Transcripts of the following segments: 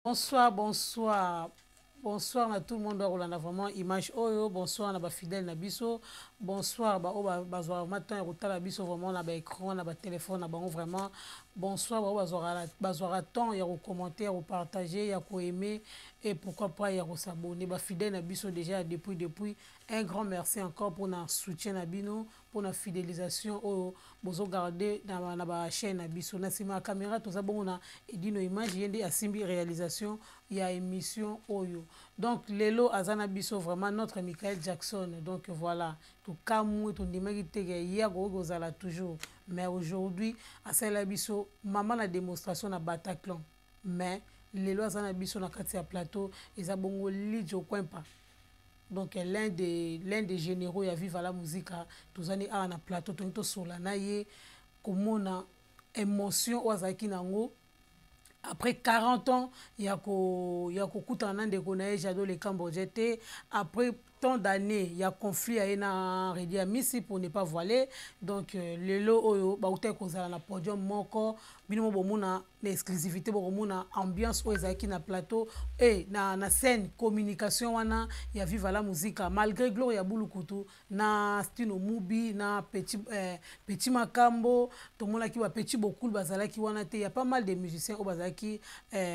Bonsoir, bonsoir. Bonsoir à tout le monde. On a vraiment image oyo. Bonsoir à ba fidèle na biso. Bonsoir ba oba bazwa matin rota la biso vraiment na ba écran na ba téléphone na ba vraiment. Bonsoir ba bazwa temps ya commenter, ya partager, ya ko aimer et pourquoi pas ya s'abonner. Ba fidèle na biso déjà depuis un grand merci encore pour notre soutien na bino, pour notre fidélisation au bozo garder na ba chaîne na biso na sima caméra tout ça bon na edino image yende asimbi réalisation ya émission oyo. Donc lelo azana biso vraiment notre Michael Jackson. Donc voilà, tout kamou tout ndimaki tege hier gozala toujours. Mais aujourd'hui à celle biso maman la démonstration na Bataclan. Mais lelo azana biso na kati ya plateau ezabongo Lidjo Kwempa. Donc l'un des généraux ya vive à la musique tous années à na plateau to solana ye komona émotion wazaki nango après 40 ans yako kutana ndeko na Jado le Cambodge après tant d'années il y a conflit à na Redi Amisi pour ne pas voiler. Donc lelo oyo ba uta kozala na podium moko bino bomona na exclusivité bomona ambiance o ezaki na plateau et na scène communication wana ya vive la musique malgré Gloria Bulukutu na Stino Mubi na petit Makambo tomona ki ba petit beaucoup bazalaki wana te. Il y a pas mal de musiciens au bazaki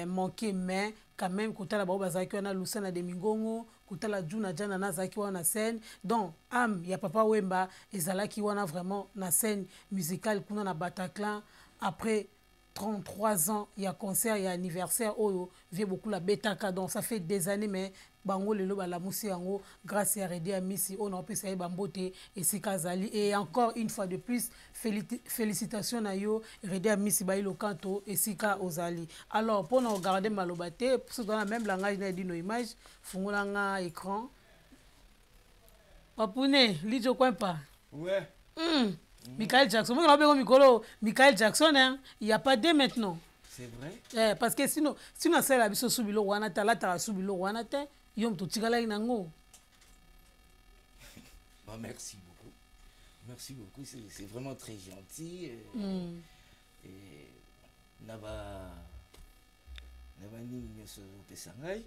manqué mais quand même kotala ba bazaki wana Lucena de Mingongo kotala Juna Jana na zaki wana scène. Donc ya Papa Wemba ezalaki wana vraiment na scène musicale kuna na Bataclan après 33 ans, il y a concert, il y a anniversaire, oh, vient beaucoup la Betaka, donc ça fait des années, mais bango lelo la moussi ango grâce à Redi Amisi on a pu savoir bambote et Sikazali et encore une fois de plus félicitations à yo Redi Amisi ba ilo kanto et Sika Ozali. Alors pour nous regarder malobate pour dans la même langage na dit nos images fungolanga écran Papune Lidjo Kwempa. Ouais. Michael Jackson, moi je Mikolo Michael Jackson hein, il y a pas de maintenant. C'est vrai. Parce que sinon c'est la biso subilo wana ta la ta subilo wana te yom to tigala inango. Bah merci beaucoup. Merci beaucoup, c'est vraiment très gentil. Et naba ni nyoso pesangai.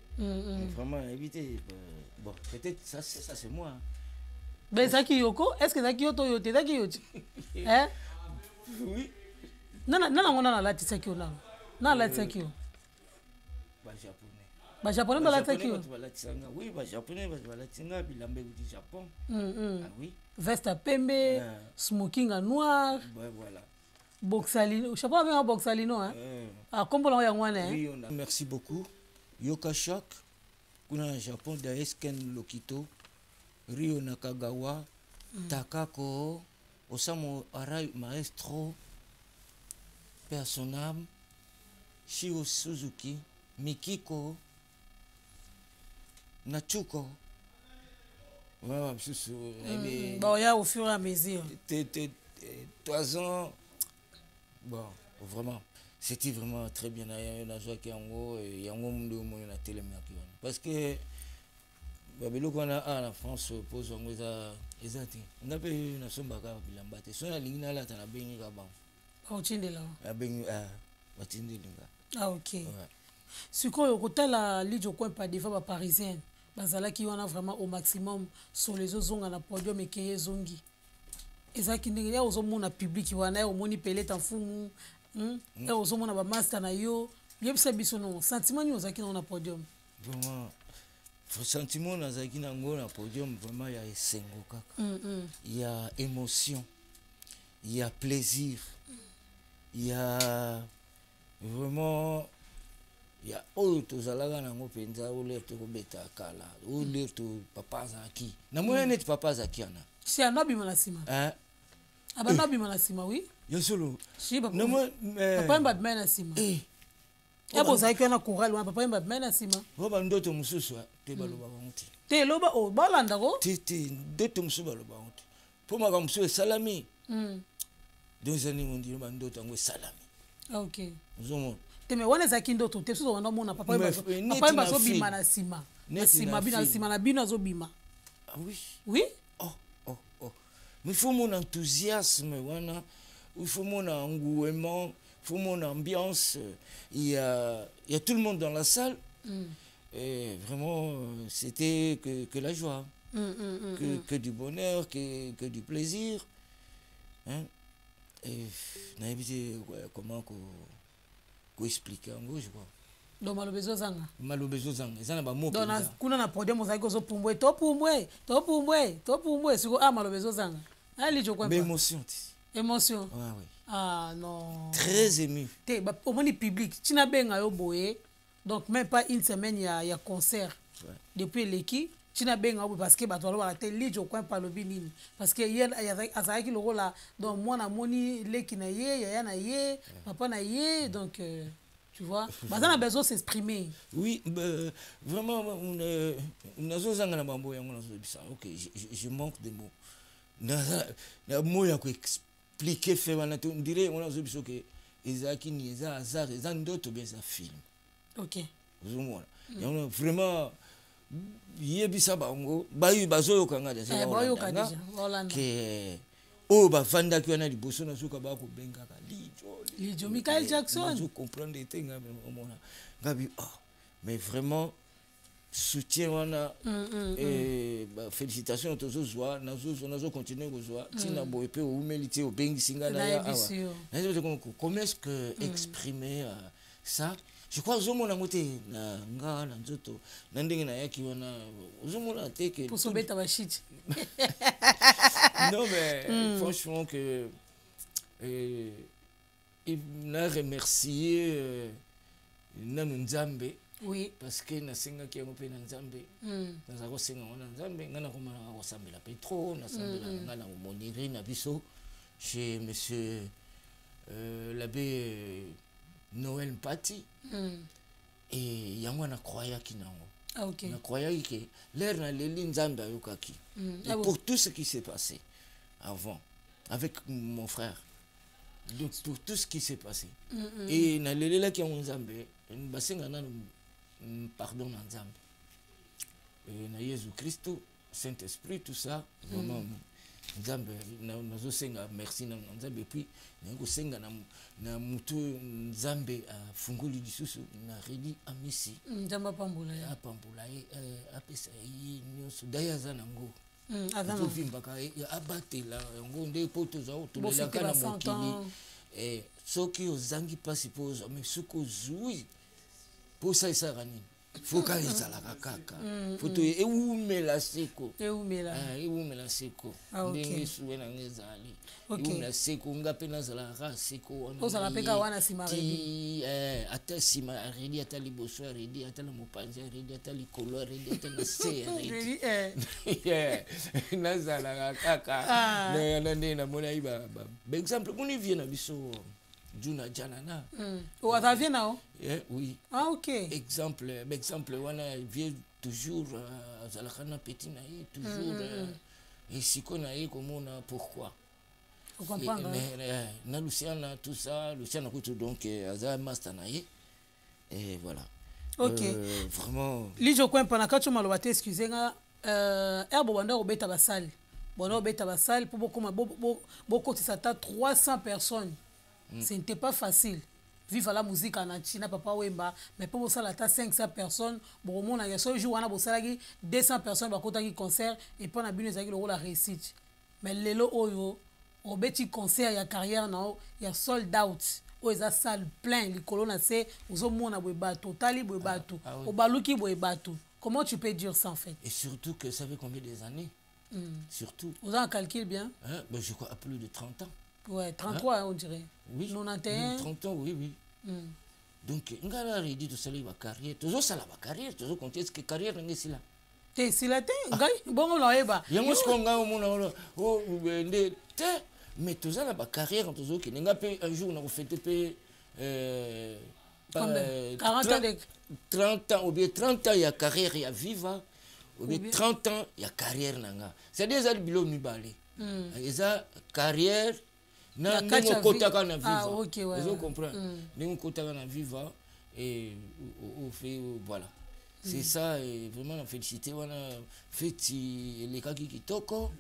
Vraiment éviter bon peut-être ça c'est moi. Ben Zaki Yoko, est-ce que Zaki Yoto yote Zaki Yoti? Hein? Oui. Non on a la Tsaki ona. Non la Tsaki. Ba japonais. Ba japonais ba la Tsaki. Oui, ba japonais ba la tinga bilambe du Japon. Ah oui. Veste à pembe, smoking à noir. Ouais, voilà. Boxalino, je sais pas bien boxalino hein. Ah comme on y a oui, on a. Merci beaucoup. Yoka Shock. Kuna Japon Daesken Lokito. Rio Nakagawa, Takako, Osamu Arai Maestro, Personam, Shio Suzuki, Mikiko, Nachuko. Bon, il y a au fur et à mesure. 3 ans. Bon, vraiment, c'était vraiment très bien. Il y a joué à télé. Parce que babelo kwana na France pose ngo ezati ngape na somba ka bilamba te sona lingina la tana bengi ka ba otindela abengi batindelinga OK sikoyo kotala Lidjo Kwempa devant ba parisienne bazala ki wana vraiment au maximum sur les ozonga na podium et keye zongi ezaki ndenge ya ozomona public wana ya omoni pelete en fumu ya ozomona ba master na yo yebisa biso no sentiment ni ozaki na podium vraiment sentiment nazaki nango na podium vraiment ya esengo kaka. Il y a émotion, il y a plaisir, il y a vraiment il y a autre zalaga nango penza ole to beta kala ole to papa zaki na mwana net papa zaki ana si anabi manasima abanabi manasima oui yosolo si papa papa mba bmena sima ebo zaki na choral wa papa mba bmena sima roba ndoto mususu te baloba banti te loba o balanda ko te ndoto mususu baloba banti po maka mususu salami deux années on dit ba ndoto ngo salami OK zomo te me wana zaki ndoto te so wana mona papa mba so bima na sima na sima bina sima na bina zo bima ah oui oui mais il faut mon enthousiasme wana il faut mon engouement faut mon ambiance, il y a tout le monde dans la salle. Et vraiment, c'était que la joie, que du bonheur, que du plaisir. Hein? Et comment expliquer en gros, je crois. Donc malobezo zanga. Malobezo zanga. Ça n'a pas mot. Donc kuna na podium mozaki ko so pumbwe, to pumbwe, siko malobezo zanga. Ali je crois pas. Émotion. Émotion. Ouais, oui. Ah non. Très ému. Te ba au moins public, tina benga yo boye. Donc même pas une semaine il y a concert. Ouais. Depuis l'équipe tina benga parce que ba tolo ba te li je crois pas lobi nini parce que hier azaki le rôle là donc moi na moni leki na ye ya na ye papa na ye donc tu vois, on a besoin de s'exprimer. Oui, vraiment, ok, je manque de mots. Les mots qui expliquer, on dirait, on a besoin que Isaac ni Hazard, ils ont d'autres bien ça film. Ok. Vraiment, yebisa bango, bayu bazo kanga déjà. Bayu kanga que oh ba fanda qui wana liboso na suka ba ko benga ka Lijo Michael Jackson. Je comprends des things Gabi mais vraiment soutien wana et félicitations à tous joie nazo continuer ko joie tina boy pe o meliti o bengi singa na ya comment est-ce que exprimer ça je crois zomo na moté na nga na nzoto na ndenge na yaki wana zomo na te que pour sobeta ba shit. Non mais franchement que il m'a remercié Nanu Nzambe. Oui. Parce que na senga ki ngope na Nzambe. Na zako senga na Nzambe ngana ko mala ko sambela Petro na sambela ngana moniri na biso chez monsieur l'abbé Noël Mpati. Et yango na croya kinango. Ah OK. Na croya que l'air na leli Nzambe ayokaki. Et pour tout ce qui s'est passé avant avec mon frère. Donc pour tout ce qui s'est passé. Et na lelela ki Nzambe, basenga na pardon na Nzambe. Et na Jésus Christ, Saint-Esprit, tout ça, vraiment Nzambe nazo senga merci na Nzambe puis na senga na mutu Nzambe funguli disusu na redi amisi. Nzamba pambula ya. Pambula apesa yi nyoso dayaza nango. Azana vimbaka abatela yango nde po tozao tolelaka na mokili soki ozangi pasi po ozwa me soki ozwi po osalisaka nini foka ezalaka kaka foto ewumela seko ewumela seko ndenge suwe nanga ezali ewumela seko nga mpe nazalaka seko ozala mpeka wana nsima redi ata nsima ya redi ata liboso ya redi ata na mopanzi ya redi ata likolo ya redi ata na se ya redi nazalaka kaka na nde namoni ayi baexemple moni vie na biso Juna Janana. Ça vient là? Oui. Ah ok. Exemple, on vient toujours à la petit naïe, toujours. Et si qu'on a eu comme on a pourquoi? Vous comprenez? Na Luciana, tout ça, Luciana coûte donc à Master naïe. Et voilà. Ok. Vraiment. Lijo coin pendant quand tu m'as l'ouate, excusez-moi. Herbo Wanda au bêta basal. Bon, au bêta basal pour beaucoup de ça 300 personnes. Ce n'était pas facile. Vivre la musique en Chine, papa Wemba, mais pour ça, la 500 personnes. Bon, on a ce jour, on a 200 personnes qui ont concert et puis on a bien la réussite. Mais les lots, au petit concert, il y a carrière, il y a sold out. Il y a salle plein, les colonnes, c'est aux hommes, on a bateau, tali bateau, au balouki bateau. Comment tu peux dire ça en fait? Et surtout que ça fait combien des années? Surtout. Vous avez un calcul bien? Ben, je crois à plus de 30 ans. Ouais, 33 on dirait. Oui. 91. 30 ans, oui. Donc, on a dit tout ça, il va carrière. Toujours ça, la carrière. Toujours compter ce que carrière n'est pas là. T'es si la bon, on l'a eu. Il y a moi ce qu'on a au monde. Mais tout ça, la carrière, toujours qui n'a pas un jour, on a fait 40 ans. 30 ans, ou bien 30 ans, il y a carrière, il y a viva. Ou bien 30 ans, il y a carrière. C'est des albilo nubalé. Il y a carrière. Na ningo kotaka na viva. Ah OK ouais. Vous comprenez? Ningo kotaka na viva et au fait voilà. C'est ça et vraiment la félicité on a fait les kaki kitoko.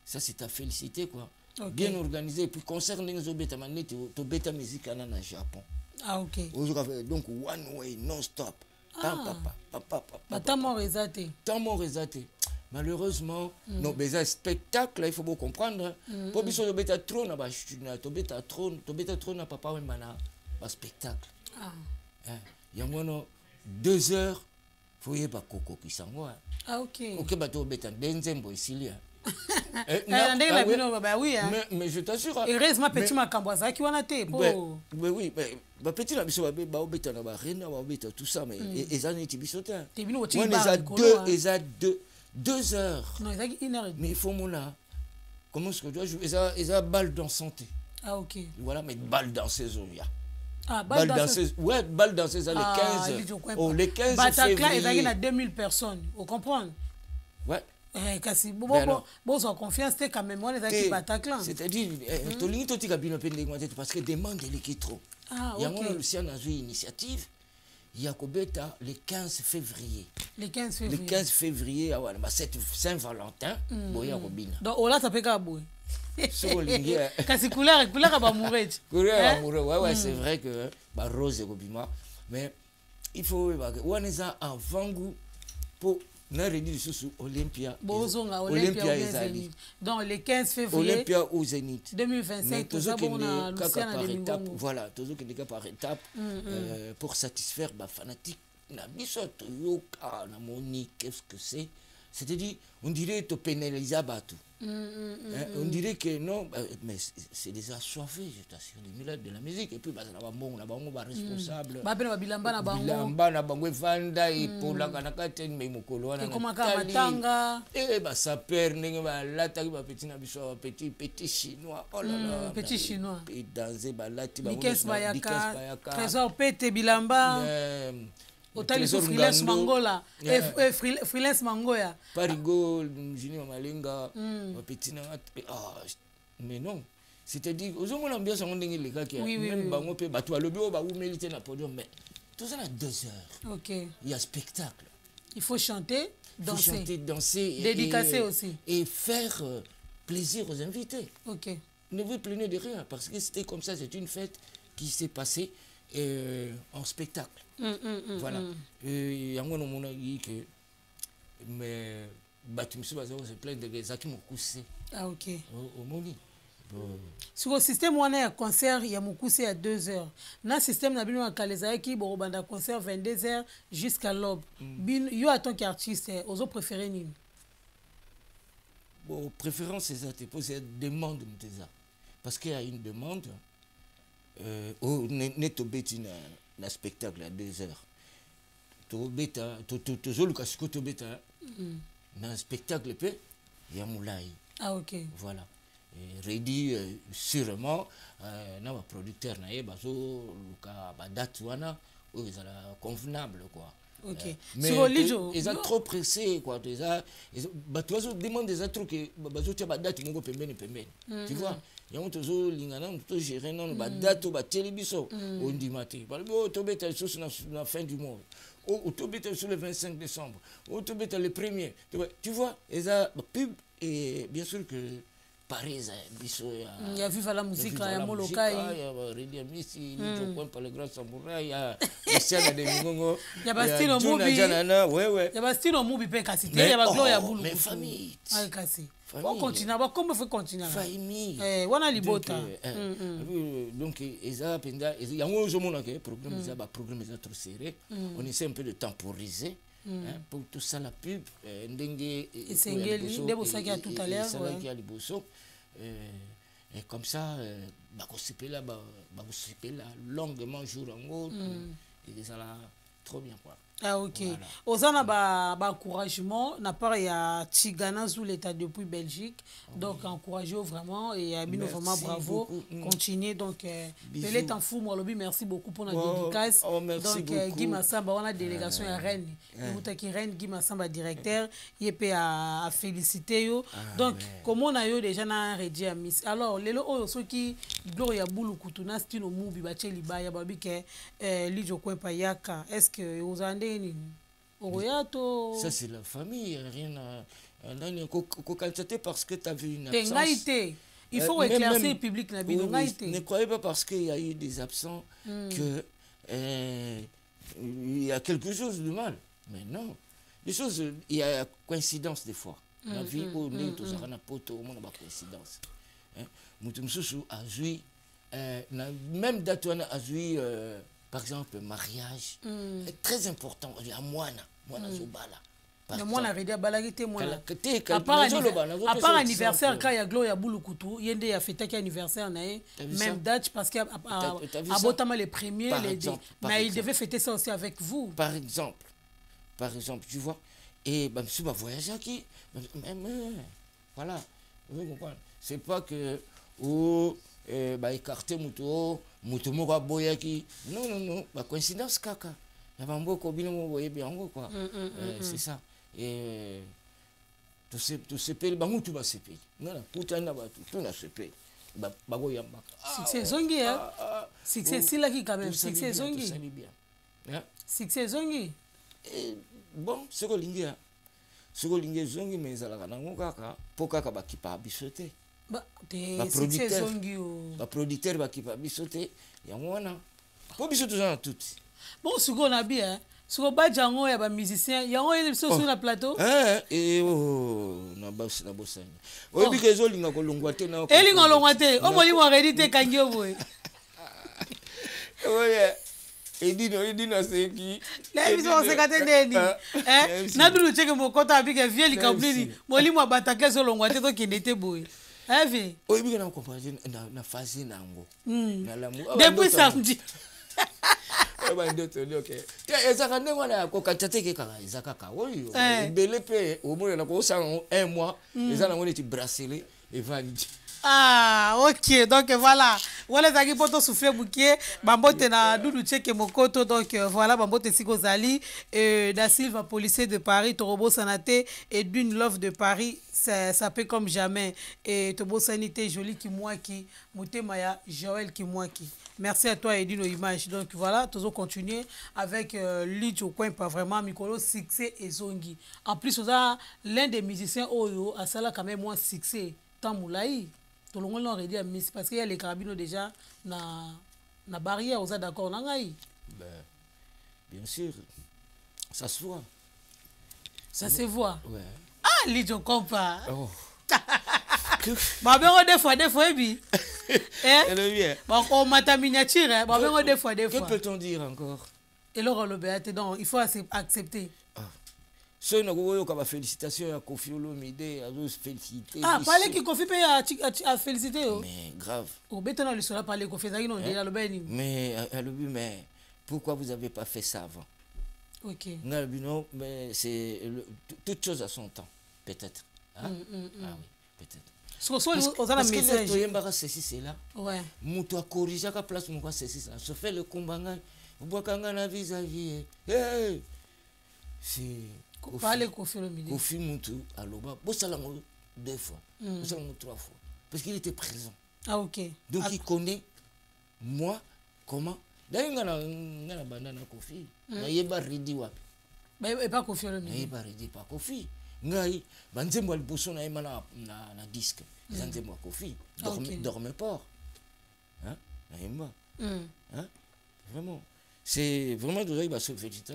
Ça c'est ta félicité quoi. bien organisé. Et puis, concert, nous bêta musique dans le Japon. Ah, ok. Donc, one way, non-stop. Tant mon résaté. Tant mon résaté. Malheureusement, non, mais un spectacle, il faut bien comprendre. Pour que tu bêta trop, tu bêta trop, n'a pas un spectacle. Il y a 2 heures, il faut y avoir coco qui s'en va. Ah, ok. Ok, bah, tu bêta d'enzembo ici. Mais je t'assure. Heureusement, petit macamboisa qui va te. Mais oui, mais petit la biso ba obeta na ba reine ba obeta tout ça mais ezani tibisota. Ils a 2 heures. Non, ils ont 1 heure. Mais il faut mon là. Comment est-ce que tu dois jouer? Ils a balle dansante. Ah, ok. Voilà, mais balle danseuse il y a. Ah, balle danseuse. Ouais, balle danseuse les 15. Oh, les 15 Bataclan, il y a 2000 personnes. Vous comprenez? Ouais. Kasi bon en confiance t'es quand même on est avec Bataclan. C'est-à-dire to lingi to tika bino pe ndenge parce que demande les trop. Ah, ok. Yango Lucien a une initiative. Il y a Kobeta le 15 février. Le 15 février. Le 15 février, c'est Saint-Valentin. Boya Robina. Donc, là, ça peut qu'à bouer. Kasi couleur va mourir. Couleur va mourir, ouais, c'est vrai que Rose et Robima. Mais il faut, on est avant-goût pour. Olympia. Olympia Zénith. Donc le 15 février. Olympia au Zénith. 2025. Tout ça par étape. Voilà, tout ça par étape pour satisfaire les fanatiques. Qu'est-ce que c'est? C'est-à-dire, on dirait que tu pénalises tout. On dirait que non, mais c'est des assoiffés, je t'assure, les milades de la musique. Et puis, là, on va responsable. Bilamba na bango vanda et pour la kanakate mais mokolo wana. Comment matanga? Ça perd ndenge ba lata ba petit na biso petit chinois. Oh là là. Petit chinois. Et danser ba lati ba bayaka. Trésor pete bilamba. Otali freelance mangola freelance mangoya parigo jini malinga petit na mais non c'est-à-dire aux hommes l'ambiance on ndenge les gars qui même bango pe bato alobi o ba humilité na podium mais tout ça na 2 heures. OK, il y a spectacle, il faut chanter, danser, dédicacer aussi et faire plaisir aux invités. OK, ne vous plaignez de rien parce que c'était comme ça, c'est une fête qui s'est passée en spectacle. Voilà. Il y a un moment que mais Batumsu se plaint de Zaki Mokuse. Ah, ok. Au Moni. Sur le système où on a un concert, il y a Mokuse à 2 heures. Dans le système, on a bien un calendrier qui a un concert 22 heures jusqu'à l'aube. Il y a un tant qu'artiste, aux autres préférés. Bon, préférence, c'est ça. C'est une demande. Parce qu'il y a une demande. Neto beti na spectacle à 2 heures. To beta to zoluka siko to beta na spectacle pe ya moulai. Ah, ok. Voilà. Ready sûrement na ba producteur na ye bazo luka ba date wana ou ezala convenable quoi. Ok. Mais ils sont trop pressés quoi. Tu vas demander des trucs bazo tia ba date mongo pembeni. Tu vois? Il y a un peu de gérer la date de la télévision au dimanche. La fin du mois. Au le 25 décembre. Au le 1er. Tu vois, il y a pub et bien sûr que Paris, il y a vu la musique, il y a Molokai. Il y a Rédia Missi, il y a pas le grand samouraï, il y a Luciana de Mingongo. Il y a Bastille Moubi. Il y a Bastille Moubi, il y a Gloria Boulou. Mais famille. On continue, comment faut continuer? Famille. On a libota. Donc, il y a un programme, il y a un programme trop serré. On essaie un peu de temporiser pour tout ça, la pub. Et c'est ce qu'il y a tout à l'heure. Et comme ça, on là longuement jour en haut. Et ça là trop bien quoi. Ah, ok. Voilà. On a encouragement na part ya Tigana sous l'état depuis Belgique. Donc encourager vraiment et vraiment bravo. Continuez donc Pelé en fou moi lobby merci beaucoup pour notre dédicace. Donc Guy Massamba on a délégation à Rennes. Vous qui Rennes Guy Massamba directeur, il peut à féliciter yo. Donc comment on a eu déjà na rédi à Miss. Alors lelo oyo soki Gloria Boulou kutuna style mubi ba cheli ba ya babi ke lijo kwepa yaka. Est-ce que vous avez ça c'est la famille, rien à parce que tu as vu une absence. il faut éclaircir le public. Ne croyez pas parce qu'il y a eu des absents que il y a quelque chose de mal. Mais non. Les choses, il y a coïncidence des fois. La vie, on est tous à la pote, on a coïncidence. Moutoumsoussou a joué, même date on a joué, par exemple, mariage. Très important. Il y a Moana Zobala. Mais moi, la rédia balagité, moi. À part anniversaire, quand il y a Gloria Boulukoutou, il y a fêté anniversaire, même date, parce qu'à Botama les premiers, mais il devait fêter ça aussi avec vous. Par exemple, tu vois, et je vais voyager qui, voilà, vous comprenez. C'est pas que, écarter Moutou Moura Boyaki, non, coïncidence, caca. Il y a un beau combine, vous voyez bien, quoi. C'est ça. Et tout se paye, tout va se payer. Non, tout va se payer. Succès zongi, hein? Succès, c'est là qui quand même. Succès zongi. Succès zongi. Bon, c'est quoi l'ingia? C'est quoi l'ingia zongi, mais ça l'a nango kaka. Pourquoi kaba qui pas bisoté? Succès zongi. Ba producteur ba qui pas bisoté. Yamwana. Pour bisoté ça tout. Bon, ce qu'on a bien. Si on bat Django, il y a des musiciens. Il y a des sur le plateau. Et na bosse. Oui, parce que les gens ont l'ongouaté. Et ils ont l'ongouaté. On m'a dit qu'on rédité Kangyo. Oui. Et dit non, c'est qui? La émission, c'est quand elle dit. Nadou le check mon compte avec un vieux likabli. Moi, lui, moi, bataqué sur l'ongouaté, donc il était beau. Oui, oui, on comprend. Na phase nango. Depuis samedi. Ah, ok, donc voilà. Voilà, ça qui peut souffler bouquet. Bambote na Doudou Tcheke Mokoto, donc voilà, Bambote Sigozali, Da Silva, policier de Paris, Torobo Sanate et d'une Love de Paris. Ça peut comme jamais. Et Tobo Sanité, joli qui moi qui, Moutemaya, Joël qui moi qui. Merci à toi, Edine, aux images. Donc voilà, toujours continuer avec Lidj au coin, pas vraiment, Mikolo, Succès et Zongi. En plus, on a l'un des musiciens Oyo, à ça là quand même moins Succès, Tamoulaï. Tout le monde l'a dit, parce qu'il y a les carabines déjà, na barrière, on a d'accord, bien sûr, ça se voit. Ça se voit? Ouais. Ah, Lidj, on comprend. Oh. Bah ben des fois bi. Bon on m'a miniature hein. Bah ben des fois. Que peut-on dire encore? Et le rôle béate donc il faut accepter. Ce n'agoyo ka félicitations à Kofi Olomide à tous féliciter. Ah parler qui Kofi paye à féliciter. Mais grave. Au béton le sera parler Kofi ça non déjà le ben. Mais pourquoi vous avez pas fait ça avant? OK. Non mais c'est toute chose à son temps peut-être. Ah oui, peut-être. Parce que les gens ceci c'est là. Ouais. Moutou a corrigé à place mon ceci ça. Se fait le combat vous kanga na vis-à-vis. C'est parler Kofi le milieu. Kofi Moutou aloba bosalango 2 fois. Bosalango 3 fois parce qu'il était présent. Ah OK. Donc il connaît moi comment d'ailleurs ngana bandana Kofi. Na yeba ridi wapi. Et pas Kofi le milieu. Na yeba ridi pas Kofi. Ngai banzembo liboso na yema na disque banzembo Kofi dormez pas hein na hein vraiment c'est vraiment déjà il va se féliciter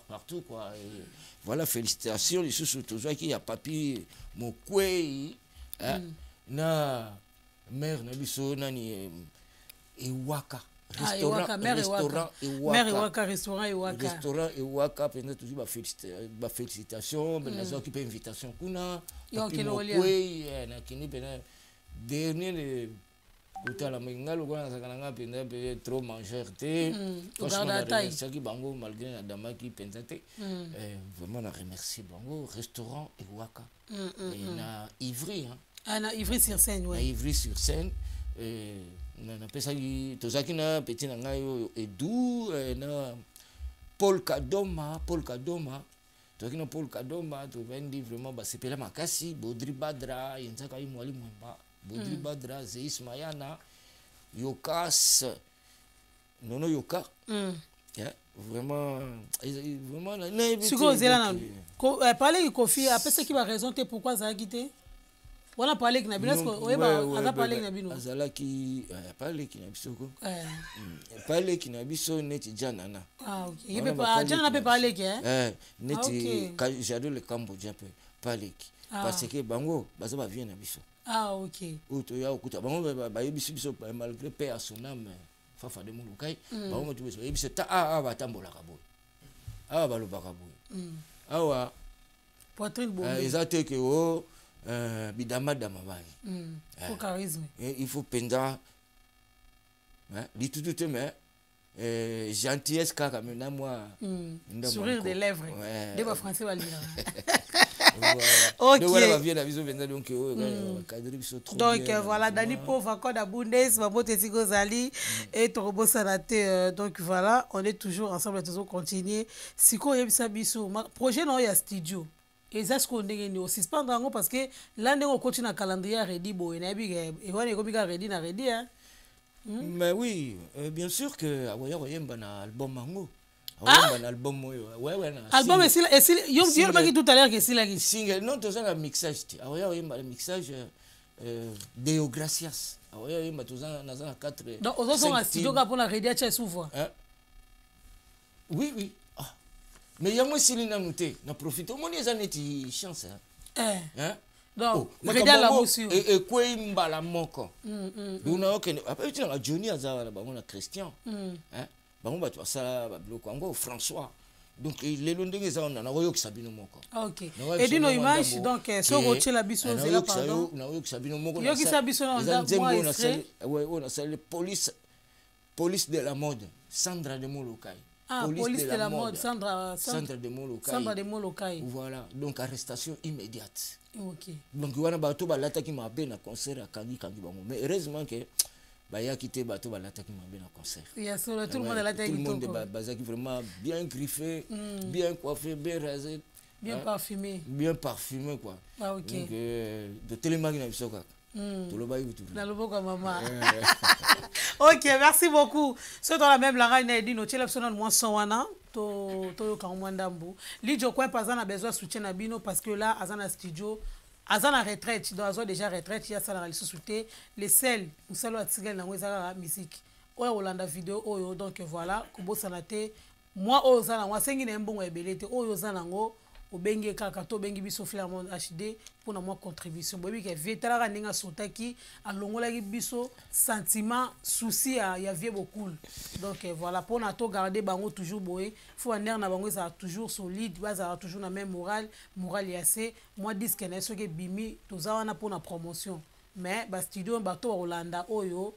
partout quoi et voilà félicitations les sous toujours qui a papi mon kwei na mère na biso nani Iwaka restaurant Iwaka peut-être toujours ba félicitations mais les autres qui invitation kuna oui na kini pena dernier côté la mingalo kwa sakana pena trop manger te franchement ça qui bango malgré la dame qui pensait vraiment na remercier bango restaurant Iwaka et na Ivry hein na Ivry sur scène ouais na Ivry sur scène na pesa tozaki na petit na ngai Edu na Paul Kadoma tozaki na Paul Kadoma to vendi vraiment ba sepela makasi Bodri Badra yenzaka imwali mwamba Bodri Badra Zeis Mayana Yokas nono Yoka vraiment Suko zela na parler Kofi après ce qui va raison pourquoi ça a quitté On a parlé avec Nabino. Est-ce qu'on a parlé avec Nabino? Azalaki, parlé avec Nabisoko. Parlé avec Nabiso, neti Janana. Ah, ok. Il peut pas. Janana peut parler qui hein? Neti, j'adore le Cambodgien peut parler qui. Parce que Bango, Baza vient Nabiso. Ah, ok. Ou tu as écouté. Bango, Bayebiso, malgré paix à son âme, Fafa de Mouloukai. Bango, tu veux dire, c'est Batambola Kabou. Balo Bakabou. Ah, poitrine bombée. Exactement que oh bidama damavai. Faut charisme. Il faut penda. Dit tout mais gentillesse car même moi. Sourire des lèvres. Des bas français va lire. Ok. Donc voilà, Dani pauvre encore da Bundes, Mamote Sigozali et Torobo Sanate. Donc voilà, on est toujours ensemble, toujours continuer. Siko yebisa biso, projet non ya studio. Et ça ce qu'on est aussi suspendre parce que l'année on continue à calendrier ready boy na bi et on est comme ready na ready hein. Mais oui, bien sûr que Awoya Oyemba na album mango. Un album album et m'a dit tout à l'heure que c'est la single non tout ça la mixage Awoya Oyemba le mixage Deo Gracias Awoya Oyemba tout ça na 4 donc aux autres studio pour la ready à souvent. Oui mais il y a moi Céline noté na profite au moins les années de chance donc regarde la monsieur et quoi mbala moko duna ok après tu as Johnny Azara ba on a Christian bango ba tu ça ba bloko ngo François donc les londenge ça on a oyo kisabino moko ok et dino image donc so rocher la biso c'est là pardon na oyo kisabino moko yo kisabiso na moi on a la police de la mode Sandra de Molokai. Police de la mode, Sandra de Molokai. Voilà, donc arrestation immédiate. Ok. Donc il y a un bateau qui m'a bien à concert à Kangi. Mais heureusement que il a quitté bateau qui m'a bien à concert. Il y a tout le monde là tout le monde est vraiment bien griffé, bien coiffé, bien rasé. Bien parfumé. Bien parfumé quoi. Ah ok. Donc de télémagie na biso kaka. Tout le bail tout. Dans le beau comme maman. Ok, merci beaucoup. C'est dans la même la reine dit no télé sonne moins soana to ka mwandambu. Lijo quoi pas en a besoin soutien na bino parce que là azana studio azana retraite donc azo déjà retraite il y a ça la soutien les sel musalo atigel na ngweza musique. Oya olanda vidéo oyo donc voilà kubo sanate moi ozana moi sengi na mbongo ebelete oyo ozana ngo obenge kaka to bengi biso Flamand HD pour na moi contribution bobi ke vetara ninga sotaki alongola ki biso sentiment souci ya vie beaucoup donc voilà pour na to garder bango toujours boé faut aner na bango ça toujours solide baza toujours na même moral ya c'est moi disque na so ke bimi toza wana pour na promotion mais ba studio ba to Rolanda oyo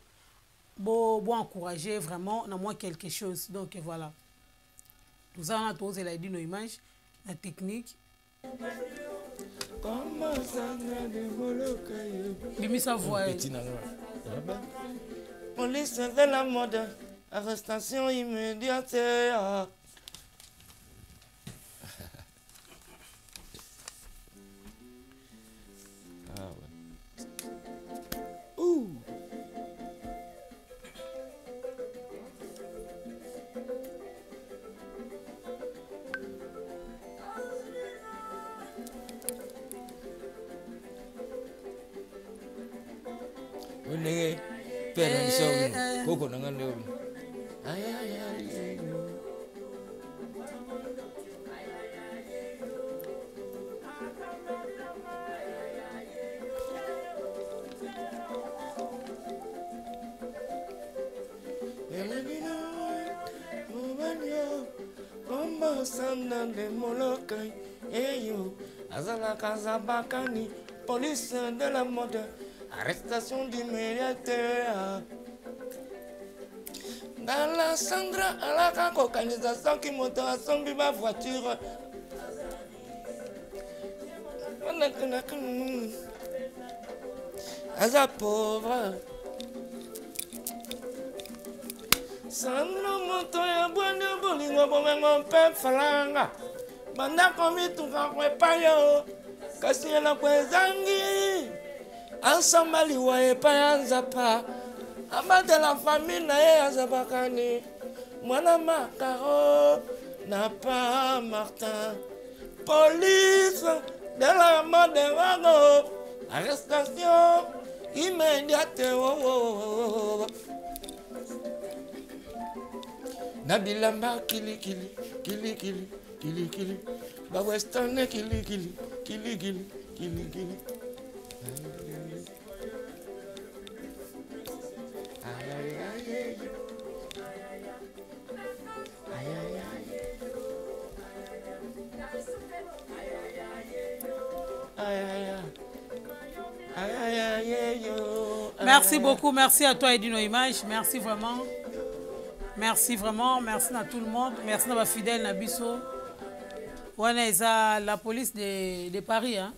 bo encourager vraiment na moi quelque chose donc voilà toza wana to la dit nos images la technique. Bimi sa voix. Police de la mode, arrestation immédiate. Ah ouais. Ouh. Nenge pera biso koko nanga leo ay Sandra de Molokai eyo azala kazabakani police de la mode arrestation d'immédiate. Dans la Sandra à la organisation qui monte à son ma voiture. Aza pauvre. Sandra monte à boire bolingo pour mon père falanga. Banda komi tuka kwepa yo. Kasi na kwezangi. Ensemble ouais pas anzapa aba de la famille na ye azabakani mwana makaro na pas Martin police de la mode wago Arrestation immédiate. Nabilamba kili kili kili kili kili kili. Ba western kili kili kili kili kili kili. Merci beaucoup, merci à toi Edino Image, merci vraiment. Merci vraiment, merci à tout le monde, merci à ma fidèle Nabiso. Ouais, c'est la police de Paris, hein?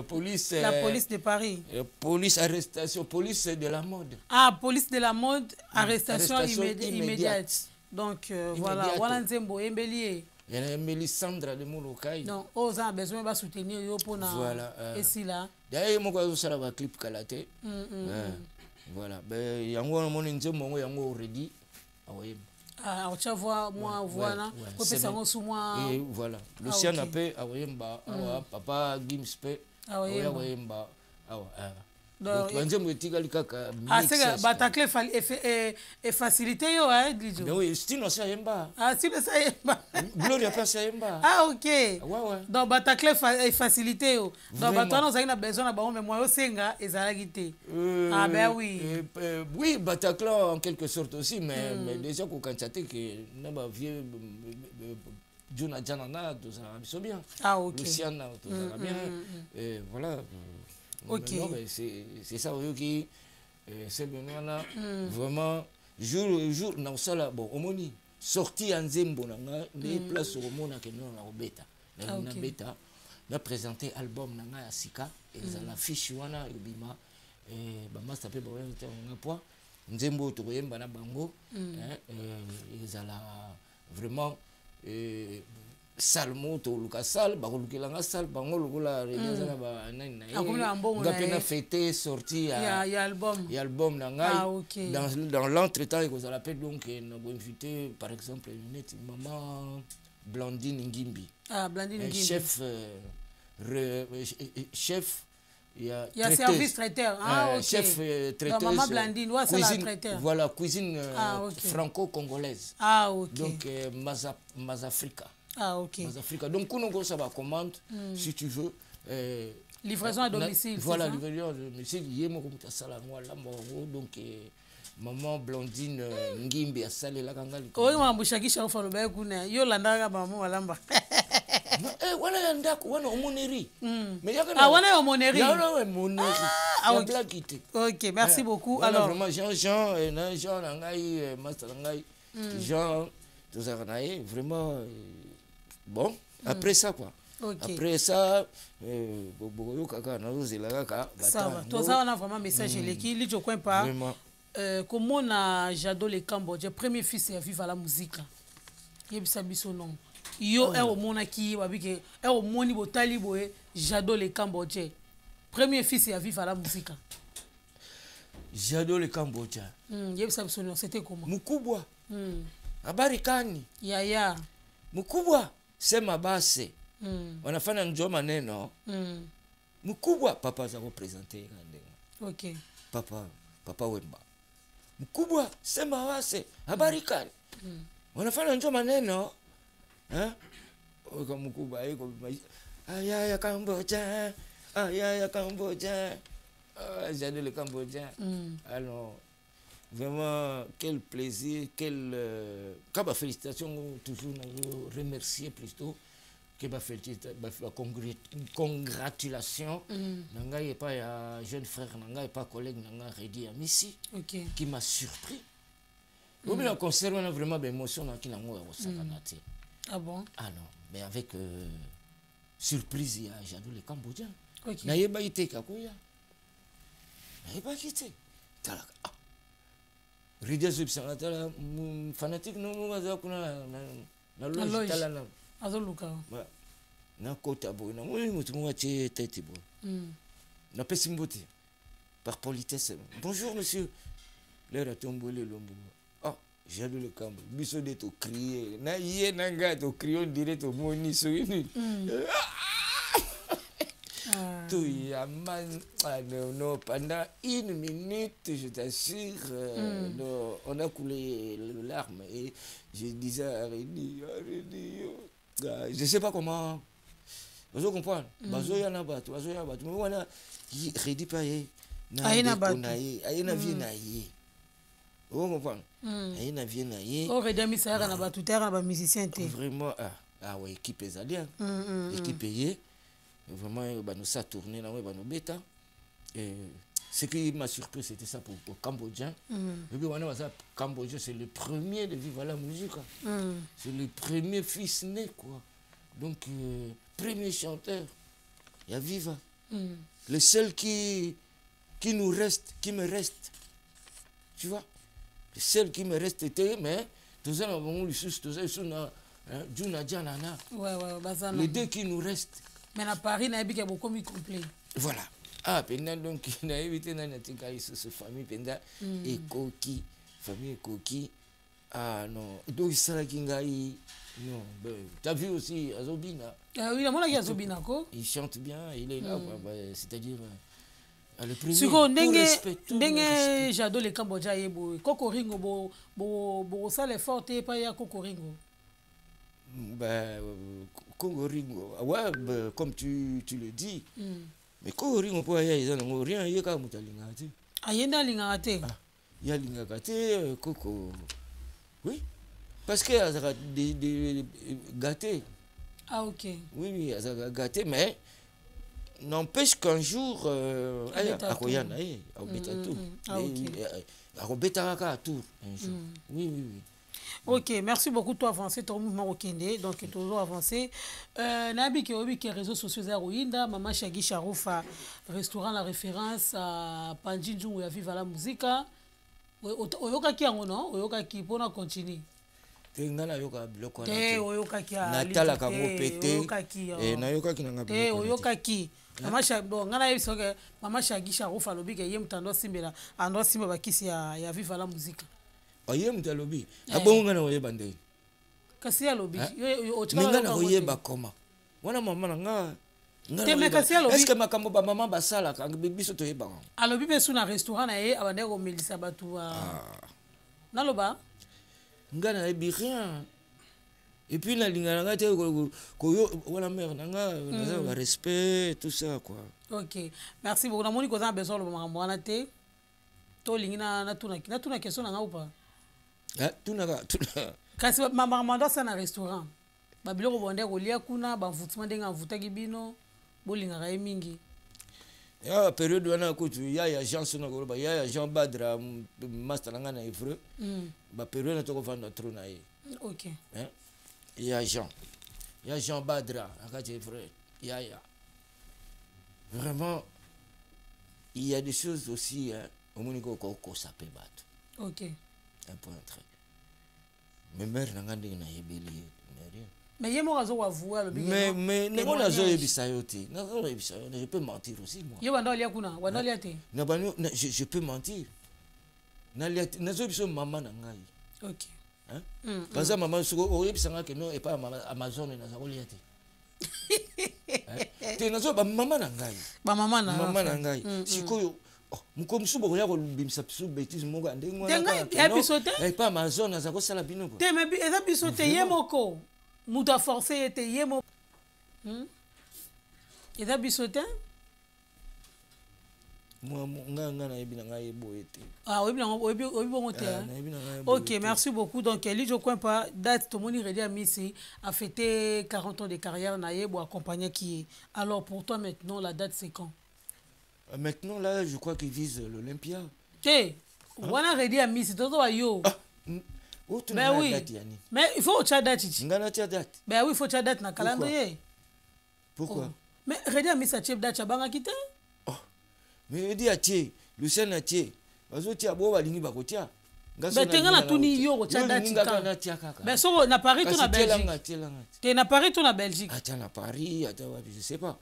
Police. La police de Paris. Police arrestation, police de la mode. Ah, police de la mode, arrestation immédiate. Donc voilà, voilà Nzembo Embelier. Il y a Mélissandra de Moulokai. Non, aux gens besoin de soutenir yo pour na. Voilà. Et si là. D'ailleurs, moi quand ça va clip kalaté. Voilà. Ben yango mon Nzembo yango ready. Ah, tu vois moi voilà. Pour que ça sous moi. Et voilà. Lucien a paix awemba, papa Gims paix. Awemba. Donc, c'est Bataclé est facilité yo hein Dijo. Oui, sinon ça yemba. Ah, sinon ça yemba. Gloria pas ça yemba. Ah OK. Ouais. Donc Bataclé est facilité yo. Donc batona on a besoin na ba mais moi yo senga ezalagité. Ah ben oui. Oui, Bataclé en quelque sorte aussi mais déjà qu'on constater que na ba vieux Juna Janana tout ça c'est bien. Ah OK. Luciana tout ça bien. Et voilà. Ok. Non, mais c'est ça qui c'est là vraiment jour dans ça là bon omoni sorti en Zembo na les places au monde que nous na beta na beta na présenter album na Asika et ça la fiche wana bima ba master pe ba na poids Nzembo to yemba na bango et ça la vraiment salmo to luka sal ba lukela nga sal bango lukula releza na ba nani na ngapena fêter sortie ya album na ngai dans l'entretemps ils ont appelé donc nous invité par exemple net maman Blandine Ngimbi Blandine Ngimbi chef il y a service traiteur chef traiteuse maman Blandine ouais, cuisine traiteur. Voilà cuisine franco-congolaise donc Mazafrica. OK. Donc, on ça va commande si tu veux. Livraison à domicile. Voilà, livraison à domicile. Donc, maman Blondine Ngimbi a salé la kangali. Oui, maman Bouchaki Chauffa le bec ou ne. Yo l'anda maman Walamba. Voilà l'anda, voilà au moneri. Mais voilà au moneri. Voilà au moneri. OK, merci beaucoup. Alors vraiment Jean Nangai Master Nangai Jean tout ça vraiment. Bon, après ça quoi. Après ça, ça va. Toi ça on a vraiment message qui lit je coin pas. Comment on a Jado le Cambodge, premier fils à vivre à la musique. Yebisa biso non. Yo e o mona ki wabike e o moni botali boye Jado le Cambodge. Premier fils à vivre à la musique. Jado le Cambodge. Yebisa biso non, c'était comment? Mukubwa. Habari kani? Ya. Mukubwa. Sema base. Wanafanya njoo maneno. Mkubwa papa za kupresenter ngande. OK. Papa Wemba. Mkubwa sema base. Habari kani? Wanafanya njoo maneno. Oka mkubwa yuko ayaya Cambodia. Ayaya Cambodia. J'adore le Cambodgien. Alors vraiment, quel plaisir, quelle félicitations, toujours nous remercier plutôt, que congratulations. Nanga et pas un jeune frère, nanga et pas collègue, nanga Redi Amissi, qui m'a surpris. Au milieu concert, on a vraiment d'émotion dans qui nango au Sakanate. Ah bon? Ah non, mais avec surprise, il y a Jado le Cambodgien. OK. Naye ba ite kakoya. Naye ba kite. Talaka. Ridia subsanatala fanatique no maza kuna na loge talana azoluka na kota bo na moi mutu mo che tete bo na pesimbote par politesse. Bonjour monsieur, l'air a tombé le lombo. Ah, j'ai le cambo biso de to crier na ye nanga to crier on dirait to moni so ini. Tout y a man. Ah, non, pendant 1 minute, je t'assure, on a coulé les larmes. Et je disais à Rédi, je ne sais pas comment. Vous comprenez? Bazo ya na batu, bazo ya batu. Mais voilà, Rédi pas y. Aïna batu. Aïna vie na y. Vous comprenez? Aïna vie na y. Oh, Rédi mi ça na batu, terre na musicien te. Vraiment, ah ouais, équipe est allée. Équipe est vraiment, nous ça tourné là, nous bêta. Ce qui m'a surpris, c'était ça pour Cambodgien. Et puis, Cambodgien, c'est le premier de vivre à la musique. C'est le premier fils né, quoi. Donc, premier chanteur. Il y a Viva. Le seul qui nous reste, qui me reste. Tu vois? Le seul qui me reste était, mais, tout ça, on lui suce, tout ça, les deux qui nous restent. Mais à Paris, il y a beaucoup de complet. Voilà. Ah, pendant donc, il a évité ce famille, pendant, et Koki, famille Koki. Ah non, donc ça, Kingaï, non, tu as vu aussi Azobina. Ah oui, il y a Azobina, quoi. Il chante bien, il est là, c'est-à-dire. Le premier. Suko, ndenge j'adore les Cambodgiens, Kokoringo, ça les fortes, et pas y a Kokoringo. Kokoringo, ouais, comme tu le dis. Mais Kokoringo, pour y aller, rien, il y a quand même Lingate. Ah, il y a Lingate. Il y a Lingate, Koko. Oui, parce qu'il y a des gâtés. Ah, ok. Oui, il y a gâtés, mais n'empêche qu'un jour, à Koyana, à Obetatou, à Obetaraka, à Tour, un jour. Oui. Ok, merci beaucoup. Tu as avancé ton mouvement au Kende, donc tu as toujours avancé. Nabi qui a réseaux sociaux à Rwanda, Maman Shagi Sharoufa, restaurant La Référence à Panjinjou où il y a Viva la musique. Oyoka ki yango non? Oyoka ki pona continue. Ngana yoka bloko na. Oyoka ki Natala ka mo pété. Et na yoka ki nanga bloko. Oyoka ki. Mama Shagi bon ngana yebiso ke Maman Shagi Sharoufa lobi ke yem tando simbela ando simba bakisi ya Viva la musique. Oyem talobi. Abongo ngana oyeba ndenge. Kasi ya lobi. Ngana oyeba koma. Wana mama nanga. Est-ce que makambo ba maman basala ka biso toyeba. Alobi be suna restaurant na ye abande ko melisa batu naloba ngana ebi rien. Et puis la lingana ngate ko wana mère nanga na respect tout ça quoi. OK. Merci beaucoup. Na moni ko za besoin lo makambo wana te. To lingina na tuna question na ngaupa. Tuna. Kasi mama mando sa na restaurant. Ba biloko bonde ko lia kuna ba mvutima ndenga mvutaki bino. Bolinga ka mingi. Ya période wana kutu ya Jean Sona Goroba ya Jean Badra master nga na Ivre. Ba période na toko vanda trop na ye. OK. Ya Jean Badra akati Ivre. Ya. Vraiment il y a des choses aussi au moniko ko sapé bat. OK. Un point très. Mais mère nga ndenge na yebeli. Mais yemo razo wa voir le mais ngo nazo yebisa yo te. Nazo yebisa yo, je peux mentir aussi moi. Yo wanda lia kuna, wanda lia te. Na bano je peux mentir. Nazo yebisa maman na ngai. OK. Hein? Parce que maman soko o yebisa nga ke non et pas Amazon na zago lia te. Te nazo ba maman na ngai. Ba maman na ngai. Sikoyo mukomsu boko ya ko bimisa piso bêtise moko ndenge wana. Denga ya bisote? Et pas Amazon na zago sala bino. Te mais eza bisote yemoko. Mouta forcé était yemo. Et ça bisotin? Moi nganga na ebina ngai boete. Ah oui bon OK, merci beaucoup. Donc Eli je crois pas date tout monde ready à Missy a fêté 40 ans de carrière na yebo accompagné qui. Alors pour toi maintenant la date c'est quand? Maintenant là je crois qu'il vise l'Olympia. Wana ready à Missy toto yo. Ben oui. Mais il faut autre date ici. Ngana tia date. Ben oui, il faut autre date na calendrier. Pourquoi? Mais ready à Missy chef date chabanga kité? Mais dit atie, Lucien atie. Bazo tia bo balingi bakotia. Ben tenga na tuni yo autre date ka. Ben so na Paris to na Belgique. Te na Paris to na Belgique. Ata na Paris, ata wapi, je sais pas.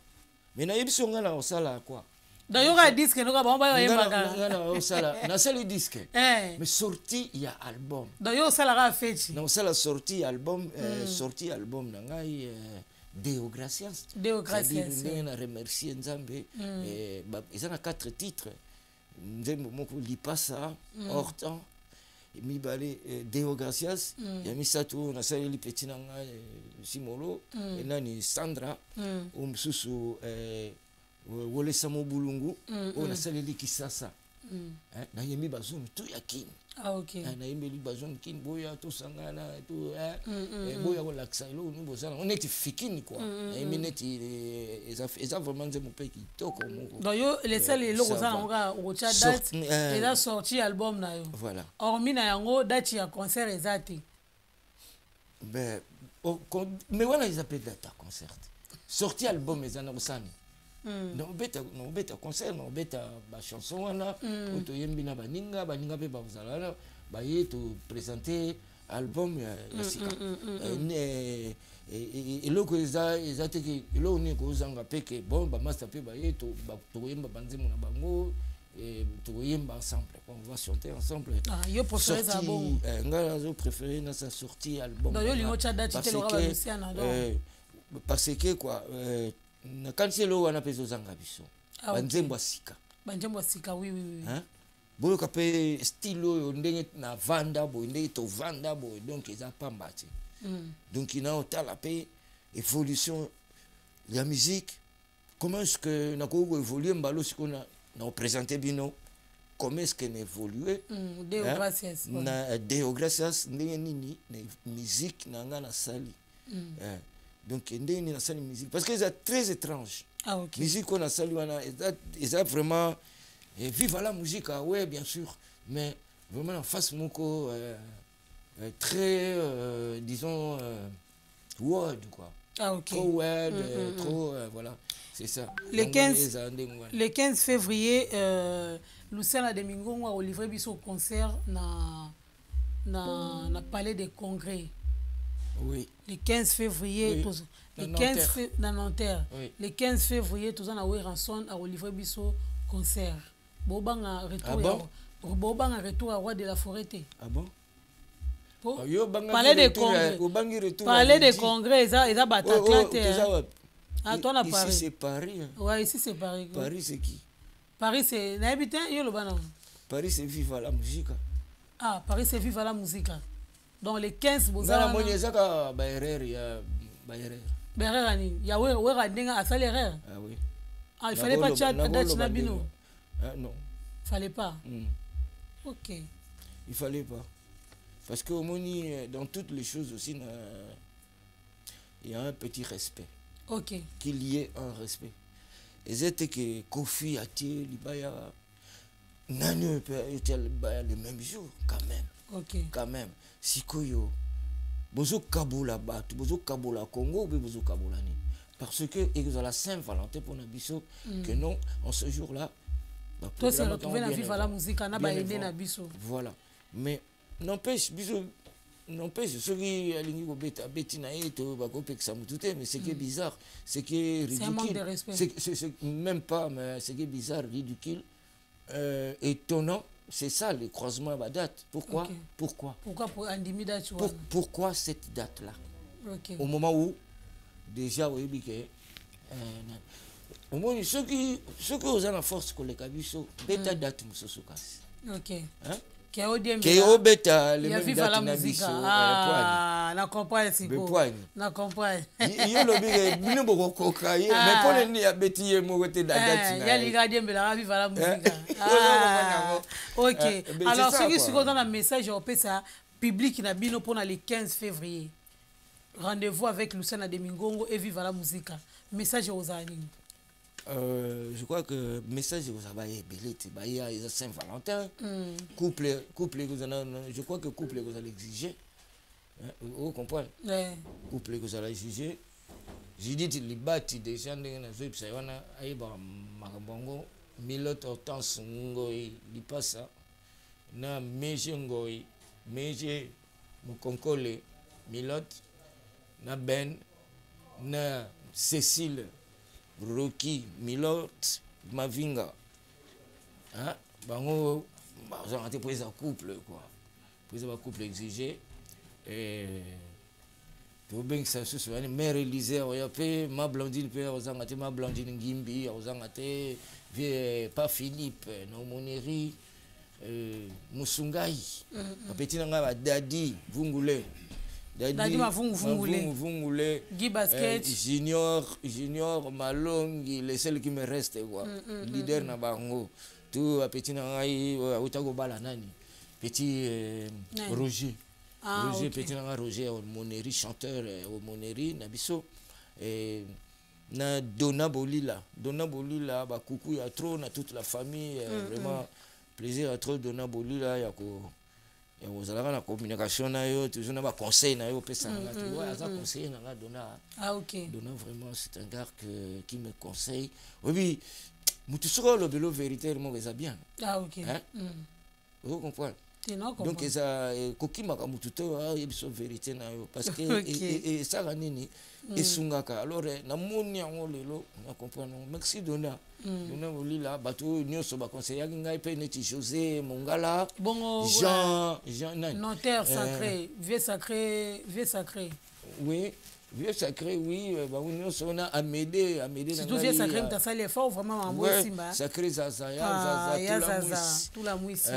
Mais na yebiso ngana osala quoi? D'ailleurs, il y a un disque, nous avons un seul disque. Mais sorti, il y a album. D'ailleurs, ça l'a fait. Non, c'est la sortie album, sortie album. Deo Gracias. Deo Gracias. C'est-à-dire, on a remercié Nzambe. Ils ont 4 titres. Nzembo moko lipasa, hors temps. Mibale Deo Gracias. Yamisato, on a salé les petits nanga Simolo. Et nani Sandra. Umsusu Wole Samo Bulungu. On a salé les Kisasa. Na yemi bazum tout yakin. Ah ok. Na yemi bazum kin boya to sangana to boya ko laksa lo ni bozana on est fikini quoi. Na yemi neti eza vraiment ze mon pays qui toko moko. Donc yo les seuls les locaux ça nga au chat date et a sorti album na yo. Voilà. Hormis na yango date ya concert ezati. Ben mais voilà ils appellent date à concert. Sorti album ezana osani. Non beta concert non beta ba chanson wana to yembi na baninga pe ba uzala ba yeto présenter album ya sika et loko eza te ke lo ni ko zanga peke bon ba master pe ba yeto ba to yemba banzemu na bango to yemba ensemble on va chanter ensemble. Yo préféré ça bon nga zo préféré na sa sortie album donc yo lingo cha date te lo ba Luciana donc parce que quoi na kanisi lo wana pezo zanga biso banzembo sika oui hein boyo kape style oyo ndenge na vanda boyo ndenge to vanda boyo donc eza pamba te donc ina otala pe évolution la musique comment est-ce que na ko évoluer mbalo siko na présenter bino comment est-ce qu'elle évolué Deo Gracias na Deo Gracias ndenge nini na musique na nga na sali donc ndenge na sali musique parce que c'est très étrange. Ok. Musique qu'on a sali wana est vraiment vive la musique ouais bien sûr mais vraiment en face moko très disons word quoi. Ok. Trop word trop voilà c'est ça. Le 15 février Luciana de Mingongo a livré biso concert na Palais des Congrès. Oui. Le 15 février, oui. Le 15 février, tous en a rançon à Olivier Bisso concert. Bobang a retour. Bobang a retour à Roi de la Forêt. Ah bon? Palais des Congrès. Palais des Congrès, ils a Bataclan. Ah, toi, on a Paris. Ici, c'est Paris. Ouais, ici, c'est Paris. Paris, c'est qui? Paris, c'est n'habitant, il y a le banan. Paris, c'est vive la musique. Ah, Paris, c'est vive la musique. Donc les 15 bozala na monezaka ba erreur ya ba erreur. Ba erreur ani. Ya we radinga asali erreur. Ah oui. Ah, il fallait pas chat date na bino. Ah non. Fallait pas. OK. Il fallait pas. Parce que au moni dans toutes les choses aussi il y a un petit respect. OK. Qu'il y ait un respect. Et c'était que Kofi a tiré libaya nani peut être le même jour quand même. OK. Quand même. Sikoyo bozo kabola batu bozo kabola Congo ou bozo kabola ni parce que ils ont la Saint-Valentin pour Nabiso que non en ce jour-là toi c'est retrouver la vive à la musique na ba aider Nabiso voilà mais n'empêche biso n'empêche ceux qui alingi ko beti na eto ba ko peksa mutute mais c'est qui est bizarre c'est qui est ridicule c'est même pas mais c'est qui est bizarre ridicule étonnant. C'est ça le croisement à la date. Pourquoi? Okay. Pourquoi cette date-là? Okay. Au moment où, déjà, oui, au moment où ceux qui ont la force pour les cabisso, bêta date, ok. Hein? Kéo bêta, les mêmes dates la musique. Ah, na comprends si beau. Na comprends. Il y a le big, nous beaucoup cocaïne, mais pour les ni à bêtier, moi, côté de la date. Il y a les gardiens de la vive à la musique. Ok. Alors, ceux qui sont dans le message, on peut ça, public na bino pour le 15 février. Rendez-vous avec Luciana de Mingongo et vive à la musique. Message aux amis. Je crois que le message vous avez belé, Saint-Valentin, couple, je crois que couple vous allez exiger, vous comprenez? Couple vous allez exiger. J'ai dit les bâtis des gens de la zone, ça y est, aïba marabongo, milot hortense ngoi, li passa, na meje ngoi, meje mukonkole, milot, na ben, na Cécile. Rocky, Milot, Mavinga. Hein? Bango, j'ai rentré pour les couple, quoi. Pour les couple exigé. Et tobeng sa susu ani mère Élysée oya pe ma Blandine pe ozanga te ma Blandine Ngimbi ozanga te vie pas Philippe no Moneri Musungai petit nanga ba Dadi Vungule Dadi Vungule Guy Basket Junior Malongi les seuls qui me restent quoi leader na bango tout petit nanga utago bala nani petit Roger Roger petit nanga Roger Moneri chanteur au Moneri na biso na Donna Bolila ba coucou ya trop na toute la famille vraiment plaisir à trop Donna Bolila ya ko vous allez la communication na yo toujours na ba conseil na yo pesa na tu vois ça conseil na Donna Donna vraiment c'est un gars qui me conseille oui mutu soko le belo vérité mo ça bien vous comprenez donc ça kokima ka mutu to yebiso vérité na yo parce que et ça nini esungaka alors na moni yango lelo na comprendre merci Donna Bolila bato nyonso ba conseiller ngai pe neti José Mongala Jean notaire sacré vieux sacré oui vieux sacré oui ba nyonso na Amédée surtout vieux sacré tu as fait l'effort vraiment en beau simba sacré Zaza tout la mouisse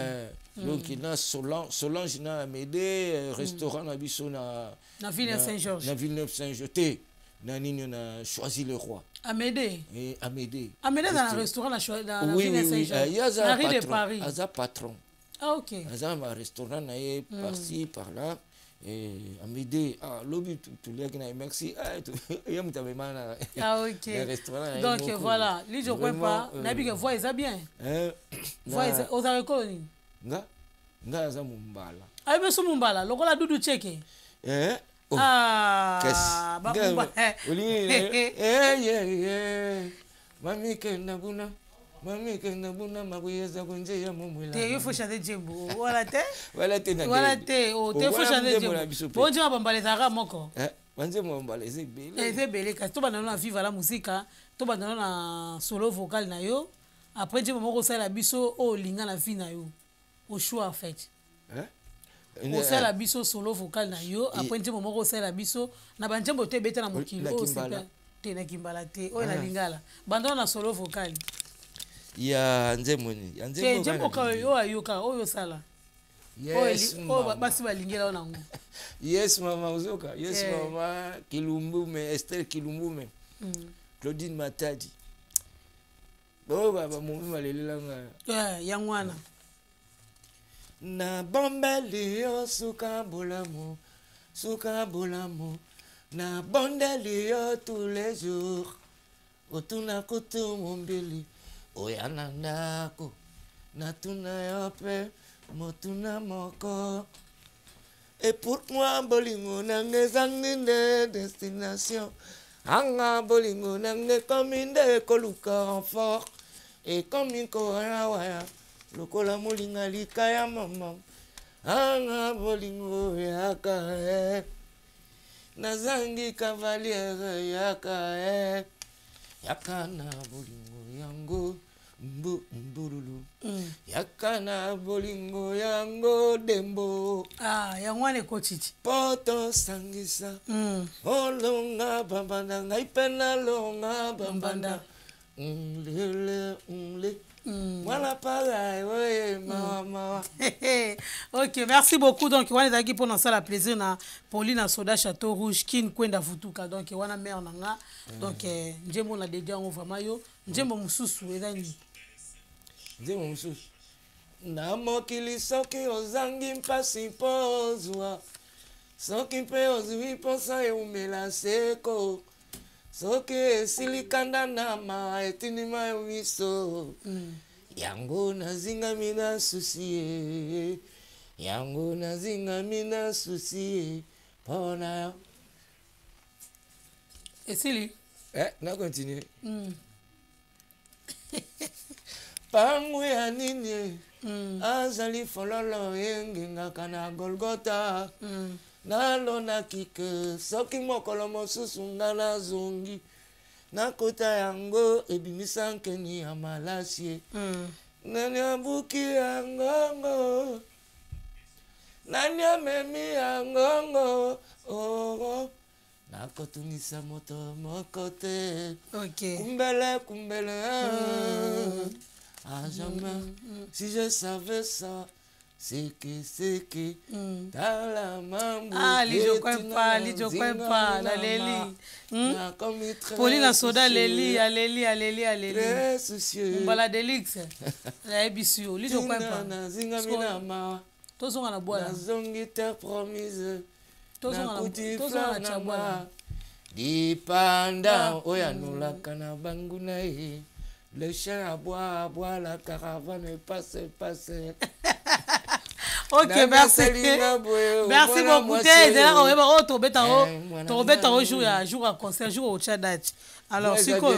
donc il a Solange na Amédée restaurant na biso na Villeneuve-Saint-Georges na Villeneuve-Saint-Georges na nini na choisi le roi Amédée dans le restaurant na Villeneuve-Saint-Georges na rue de Paris aza patron ok aza un restaurant na par-ci par-là Amédée lobby tout les gars merci ya mutabe mana ok donc voilà lui je crois pas nabi que voix ça bien voix aux arrecolonie nga za mumbala abe so mumbala lokola dudu cheke bakumba mami kenda buna makuyeza kunje ya mumwila te faut chanter jembo wala te o te faut chanter jembo bonje mabambale zaka moko banze mabambale ezebele kasi to bana na vivre la musique to bana na solo vocal na yo après jembo moko sala biso o linga na vie na yo au choix en fait au sala biso solo vocal na yo après jembo moko sala biso na banjembo te beta na mokili o te na kimbala te o na lingala banda na solo vocal ya nzemoni ya nzembo ka yo ayoka oyo sala yes basi balingela nango yes mama uzoka yes mama Kilumbume Esther Kilumbume Claudine Matadi baba mumi malelela nga ya ngwana na bombeli yo suka bolamo na bondeli yo tous les jours otuna kutu mombili oyana ndako natuna yo pe motuna moko et pourquoi bolingo nange ezangi nde destination anga bolingo nange komi nde koluka renfort ekomi koyawaya lokola molinga likaya mama anga bolingo yaka nazangi cavaliere yaka yakana bolingo yango mbululu yakana bolingo yango dembo yangwane kochichi poto sangisa olonga bambanda ngai pena longa bambanda voilà pareil oui maman. Ok, merci beaucoup. Donc on est aquí pour nous faire la plaisir na Pauline Soda Château Rouge kin kwenda futuka donc wana mère nanga donc njembo na dédié on vraiment yo njembo mususu ezani njembo mususu na mokili soki ozangi mpasi pozwa soki mpe ozwi posa eumela seko soki esilikanda na ma etinima yo miso yango nazingami na susi yango nazingami na susi pona yo esili na continue pangu ya nini azali fololo engengaka na Golgota nalonaki ke soki mokolo mosusu nga nazongi nakota yango ebimisa nkeni ya malasie nani abuki yangongo nani amemi yangongo nakotunisa moto mokote. Ok. Kumbele, kumbele. Ah, jamais. Si je savais ça, c'est que dans la mambo. Ah, lijo kwepa, la leli. Pauline soda leli, aleli. Très soucieux. Mbala delix. La ebisio, lijo kwepa. Tozonga na bois. La zongi terre promise. Tozonga na chabwa. Dipanda oyanula kana banguna e. Le chien aboie, la caravane passe. Ok, merci. Merci beaucoup. Jour à concert, jour au Tchadach. Alors, c'est quoi?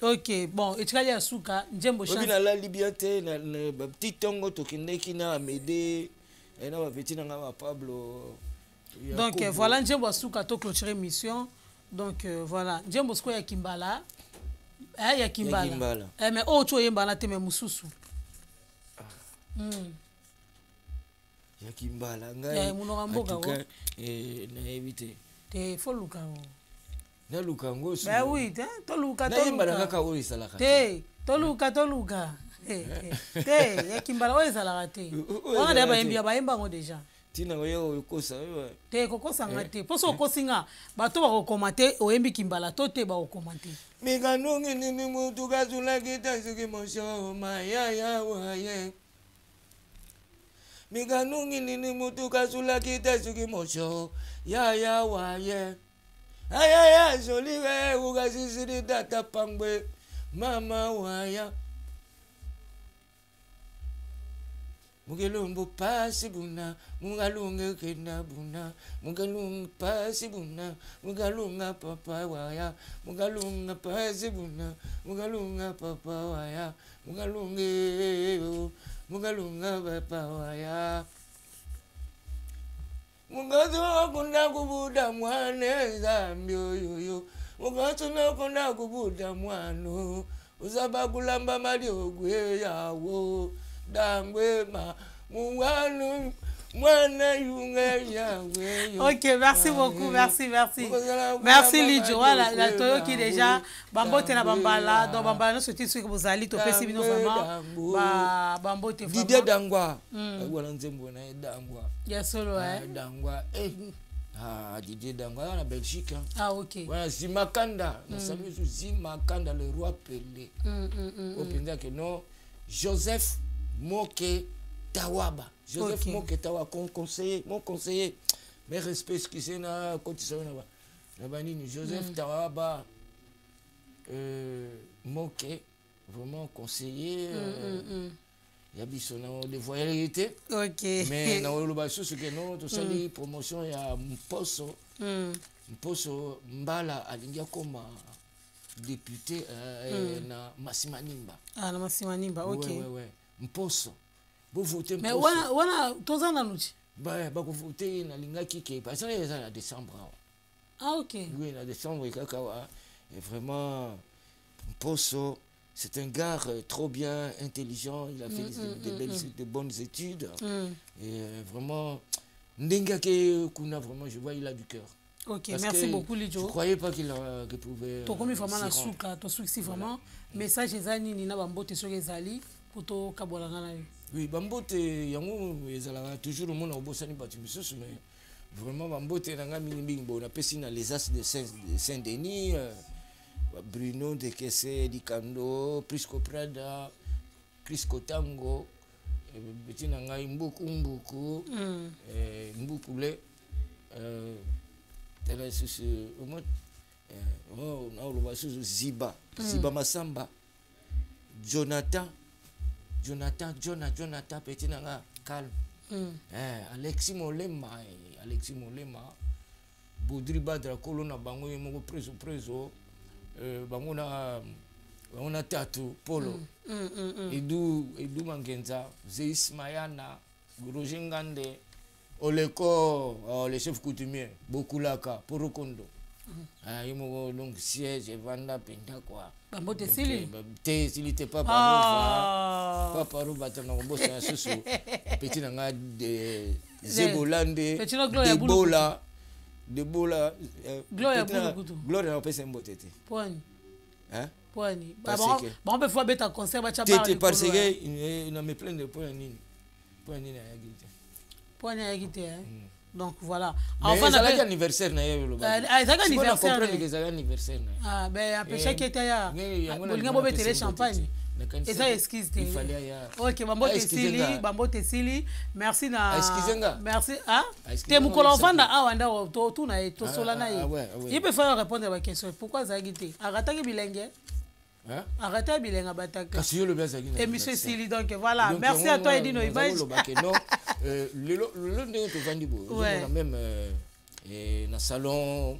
Ok, bon, et tu vas dire à Souka, j'aime beaucoup. Je la liberté, na petit tongo tokineki na Amédée, et na petit na Pablo. Donc voilà, j'aime beaucoup Souka to clôturer mission. Donc voilà, j'aime beaucoup ya Kimbala. Ya Kimbala. Mais oh tu es Mbala te me mususu. Ya Kimbala ngai. Mboka na éviter. Te foluka o. Na luka ngosu. Bah oui, to luka. Na Kimbala kaka o isalaka. Te, to luka. Te, ya Kimbala o isalaka te. On a déjà ba yemba ngo déjà. Tina oyo kosa wewe. Te kokosa ngate. Poso kosinga bato ba ko commenter o yembi Kimbala to te ba ko commenter. Miganungi nini mutu kazula kita suki mosho maya waye. Miganungi nini mutu kazula kita suki mosho ya waye. Aya joli we ugasisiri data pangwe mama waya. Mugelumbu pasi buna, mugalunga kena buna, mugalunga pasi buna, mugalunga papa waya, mugalunga pasi buna, mugalunga papa waya, mugalunga papa waya. Mugato akunda kubuda mwane zambio yoyo, mugato nakunda kubuda mwano, uzaba kulamba mali ogwe yawo. Ok, merci beaucoup, merci. Merci Lidjo, voilà, la Toyo qui déjà, Bambote na Bambala, donc Bambala nous souhaitons que vous allez toper si nous vraiment, Bambote vraiment. Didier Dangwa, voilà nzembo na Dangwa. Yes, solo Dangwa, Didier Dangwa en Belgique. Ah ok. Voilà Zimakanda, nous saluons Zimakanda le roi Pelé. Au Penda que non, Joseph Moke Tawaba. Joseph Moke Tawaba, mon conseiller. Mes respects, excusez na condition na banini Joseph Tawaba Moke, vraiment conseiller. Il y a bisona de voyalité. Ok. Mais na le basso ce que non, tout ça les promotion il y a Mposo Mbala alingia comme député na Masimanimba. Ah na Masimanimba, ok. Ouais. Mposo. Vous votez mais wana tozana nuti ba ko voter na lingaki ke parce que les en décembre. Ah ok. Oui, en décembre kakawa et vraiment Mposo c'est un gars trop bien intelligent, il a fait de bonnes études et vraiment ndenga ke kuna vraiment je vois il a du cœur. Ok, parce merci beaucoup Lidjo. Je croyais pas qu'il pouvait to comme vraiment la souka to souci vraiment message ezani ni na Bambote sur ezali pour to kabola na yo. Oui, Bambote yango ezala toujours mon obosani batu misusu mais vraiment Bambote nanga mingi bon apesi na les as de Saint-Denis Bruno de Kesse Dikando Prisco Prada Crisco Tango beti nanga mbuku mbukule tela susu au moins na lo basu Ziba Masamba Jonathan petit nanga calme. Alexis Molema Boudri Badra Kolona bango yemo preso bango na tatu Polo Edu Mangenza Zeis Mayana Roger Ngande Oleko le chef coutumier Bokulaka Porokondo yemo donc siège Vanda Penda quoi. Bambote sili sili te papa Ruba tana bossa ya susu petit nanga de Zebolande Ebola de bola Gloria Kutu. Gloria na pesa mbote te. Point. Hein? Point. Bon peut faire un concert ba tchaba. Tete parce que na me plein de points nini. Point nini ya gite. Point ya gite hein. Donc voilà. Enfin ça a anniversaire na yelo ba. Ça anniversaire. Anniversaire na. Ah ben après chaque ya. Bolinga bo betele champagne. Et ça excuse te. OK, Bambote Sili, merci na. Merci ah. Te mukolo ofanda awanda to na to sola na ye. Il peut faire répondre à ma question. Pourquoi Zagité? Arrêtez bilenge. Hein? Arrêtez bilenge bataka. Kasi yo le bien Zagina. Et monsieur Sili donc voilà. Merci à toi Edino Image. Non, le ndenge to vandi bo. On a même na salon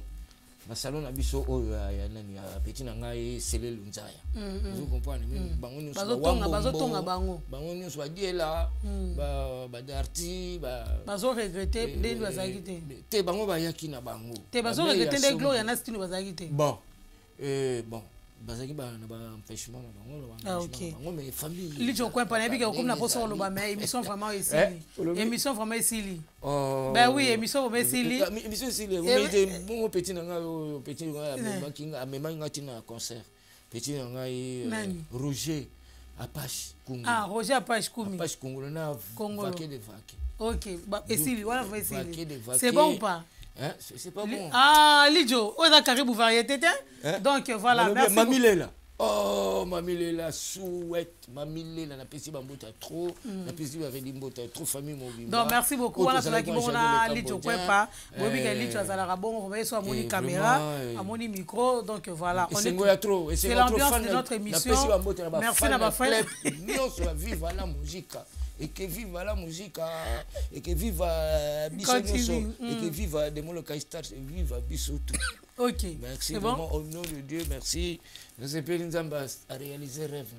na biso oyo ya nani ya petit na ngai Selel Nzaya. Vous comprenez bango nyonso bazotonga bango nyonso badiela ba d'arti bazo regretter ndenge bazaki te bango bayaki na bango te bazo regretter ndenge Gloria na style bazaki te bon bazaki ba na ba empêchement na bango bango mais famille lijo kwa pa na bika comme na poso lo ba mais émission vraiment ici émission vraiment ici ben oui émission vraiment ici émission ici mais bon petit na nga petit nga amema ngati na concert petit na nga Roger Apache Kungu Roger Apache Kumi Apache Kungu na vaquer de vaquer OK ici voilà ici c'est bon ou pas? Hein? C'est pas bon. Ah, Lidjo, on a carré pour variété. Donc voilà, merci. Mamilela. Oh, Mamilela, souhaite. Mamilela, n'a pas si bambota trop. N'a pas si bambota trop famille mobile. Donc merci beaucoup. Voilà, c'est là qui on a Lidjo quoi pas. Bobi que Lidjo a la bon, on va sur mon caméra, à mon micro. Donc voilà, on est trop. C'est l'ambiance de notre émission. Merci d'avoir fait. Nous on vive la musique. Et que vive la musique, et que vive Bissot, et que vive Demolo Kaistar, et vive Bissot. Ok. Merci vraiment, au nom de Dieu, merci. Nous sommes à réaliser rêve.